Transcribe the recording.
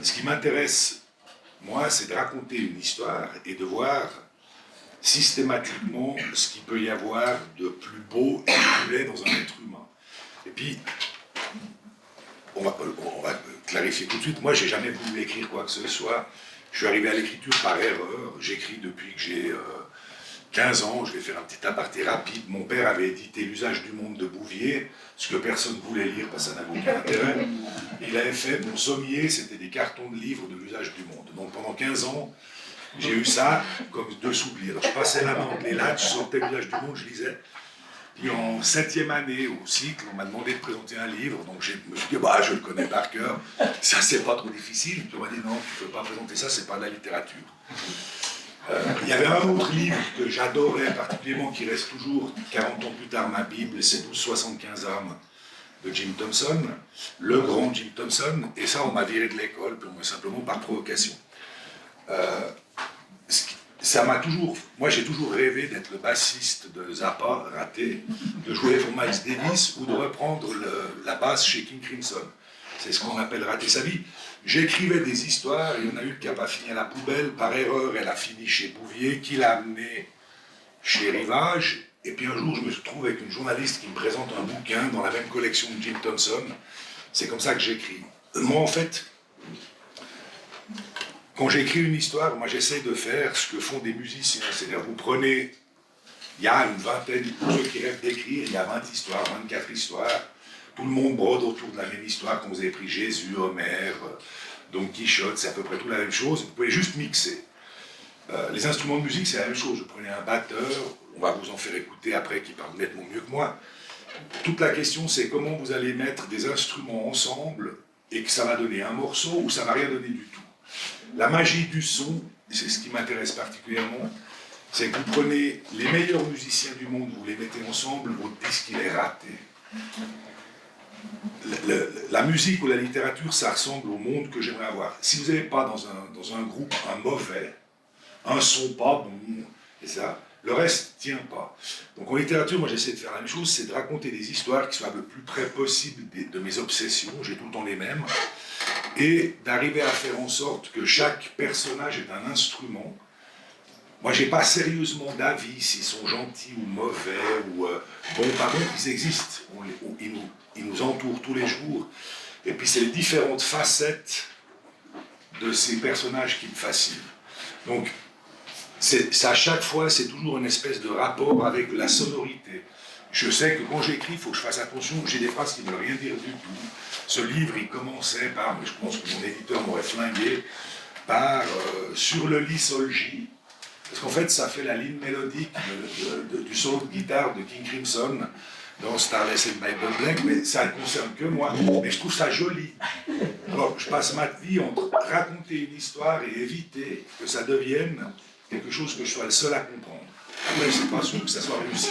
Ce qui m'intéresse, moi, c'est de raconter une histoire et de voir systématiquement ce qu'il peut y avoir de plus beau et de plus laid dans un être humain. Et puis, on va clarifier tout de suite, moi, j'ai jamais voulu écrire quoi que ce soit. Je suis arrivé à l'écriture par erreur. J'écris depuis que j'ai 15 ans. Je vais faire un petit aparté rapide. Mon père avait édité L'usage du monde de Bouvier, ce que personne ne voulait lire parce que ça n'avait aucun intérêt. Il avait fait, mon sommier, c'était des cartons de livres de l'usage du monde. Donc pendant 15 ans, j'ai eu ça comme deux souliers. Alors je passais la main entre les lattes, je sortais L'usage du monde, je lisais. Puis en 7e année au cycle, on m'a demandé de présenter un livre, donc je me suis dit, bah, je le connais par cœur, ça c'est pas trop difficile. Puis on m'a dit, non, tu ne peux pas présenter ça, c'est pas de la littérature. Il y avait un autre livre que j'adorais particulièrement, qui reste toujours 40 ans plus tard ma Bible, c'est 1275 âmes de Jim Thompson, le grand Jim Thompson, et ça on m'a viré de l'école, simplement par provocation. Ça m'a toujours, moi j'ai toujours rêvé d'être le bassiste de Zappa, raté, de jouer pour Miles Davis ou de reprendre la basse chez King Crimson. C'est ce qu'on appelle rater sa vie. J'écrivais des histoires, il y en a une qui n'a pas fini à la poubelle, par erreur elle a fini chez Bouvier, qui l'a amenée chez Rivage, et puis un jour je me retrouve avec une journaliste qui me présente un bouquin dans la même collection de Jim Thompson. C'est comme ça que j'écris. Moi en fait, quand j'écris une histoire, moi j'essaie de faire ce que font des musiciens. C'est-à-dire, vous prenez, il y a une vingtaine, pour ceux qui rêvent d'écrire, il y a 20 histoires, 24 histoires. Tout le monde brode autour de la même histoire. Quand vous avez pris Jésus, Homère, Don Quichotte, c'est à peu près tout la même chose. Vous pouvez juste mixer. Les instruments de musique, c'est la même chose. Vous prenez un batteur, on va vous en faire écouter après, qui parle nettement mieux que moi. Toute la question, c'est comment vous allez mettre des instruments ensemble et que ça va donner un morceau ou ça va rien donner du tout. La magie du son, c'est ce qui m'intéresse particulièrement, c'est que vous prenez les meilleurs musiciens du monde, vous les mettez ensemble, votre disque il est raté. La musique ou la littérature, ça ressemble au monde que j'aimerais avoir. Si vous n'avez pas dans un groupe un mauvais, un son pas bon, et ça, le reste ne tient pas. Donc en littérature, moi j'essaie de faire la même chose, c'est de raconter des histoires qui soient le plus près possible de mes obsessions, j'ai tout le temps les mêmes, et d'arriver à faire en sorte que chaque personnage est un instrument. Moi, j'ai pas sérieusement d'avis s'ils sont gentils ou mauvais ou bons, pas bons, ils existent. Ils nous entourent tous les jours. Et puis, c'est les différentes facettes de ces personnages qui me fascinent. Donc, à chaque fois, c'est toujours une espèce de rapport avec la sonorité. Je sais que quand j'écris, il faut que je fasse attention, j'ai des phrases qui ne veulent rien dire du tout. Ce livre, il commençait par, mais je pense que mon éditeur m'aurait flingué, par Sur le lit sol J. Parce qu'en fait, ça fait la ligne mélodique du solo de guitare de King Crimson dans Starless and Bible Black, mais ça ne concerne que moi. Mais je trouve ça joli. Alors, je passe ma vie entre raconter une histoire et éviter que ça devienne quelque chose que je sois le seul à comprendre. Après, c'est pas sûr que ça soit réussi.